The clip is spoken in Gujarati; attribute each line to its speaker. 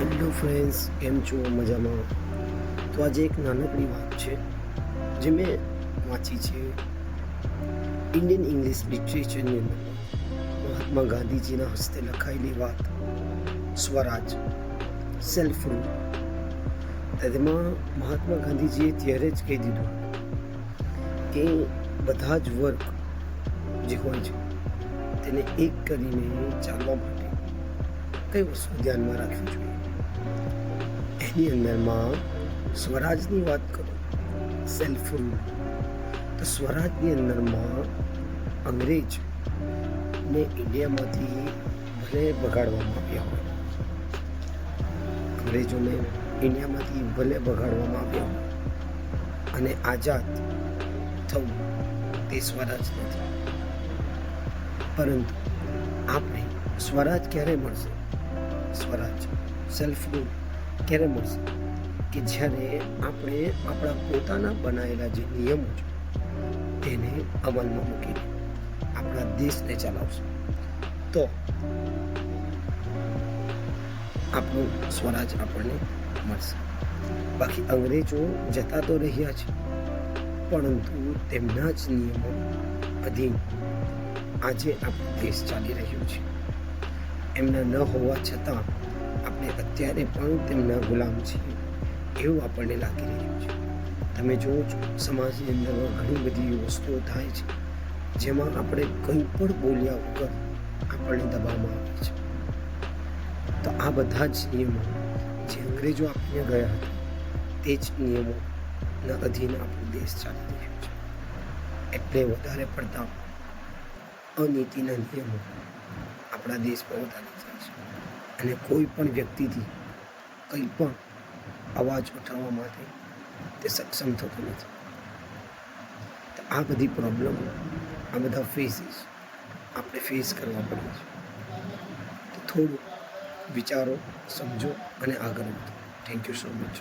Speaker 1: હેલો ફ્રેન્ડ્સ, કેમ છો? મજામાં? તો આજે એક નાનકડી વાત છે જે મેં વાંચી છે ઇન્ડિયન ઇંગ્લિશ લિટરેચરની અંદર. મહાત્મા ગાંધીજીના હસ્તે લખાયેલી વાત, સ્વરાજ, સેલ્ફ રૂલ. તેમાં મહાત્મા ગાંધીજીએ ત્યારે જ કહી દીધું કે બધા જ વર્ગ જે હોય છે તેને એક કરીને ચાલવા માટે કઈ વસ્તુ ધ્યાનમાં રાખવી જોઈએ. એની અંદરમાં સ્વરાજની વાત કરું, સેલ્ફ રૂલ. તો સ્વરાજની અંદરમાં અંગ્રેજને ઇન્ડિયામાંથી ભલે ભગાડવામાં આવ્યા હોય, અંગ્રેજોને ઇન્ડિયામાંથી ભલે ભગાડવામાં આવ્યા હોય અને આઝાદ થવું તે સ્વરાજ નથી. પરંતુ આપણે સ્વરાજ ક્યારે મળશે? સ્વરાજ, સેલ્ફ રૂલ ક્યારે મળશે? કે જ્યારે આપણે આપણા પોતાના બનાવેલા જે નિયમો છે તેને અમલમાં મૂકીને આપણા દેશને ચલાવશું તો આપણું સ્વરાજ આપણને મળશે. બાકી અંગ્રેજો જતા તો રહ્યા છે, પરંતુ તેમના જ નિયમો અધીન આજે આપણો દેશ ચાલી રહ્યો છે. એમના ન હોવા છતાં આપણે અત્યારે પણ તેમના ગુલામ છીએ એવું આપણને લાગી રહ્યું છે. તમે જુઓ છો, સમાજની અંદર ઘણી બધી વસ્તુઓ થાય છે જેમાં આપણે કંઈ પણ બોલ્યા વગર આપણને દબાવવામાં આવે છે. તો આ બધા જ નિયમો જે અંગ્રેજો આપીને ગયા હતા તે જ નિયમોના અધીન આપણો દેશ ચાલી રહ્યો છે. એટલે વધારે પડતા અનીતિના નિયમો આપણા દેશમાં વધારે થાય છે અને કોઈ પણ વ્યક્તિથી કંઈ પણ અવાજ ઉઠાવવા માટે તે સક્ષમ થતું નથી. તો આ બધી પ્રોબ્લેમ, આ બધા ફેસીસ આપણે ફેસ કરવા પડે છે. તો થોડું વિચારો, સમજો અને આગળ વધો. Thank you so much.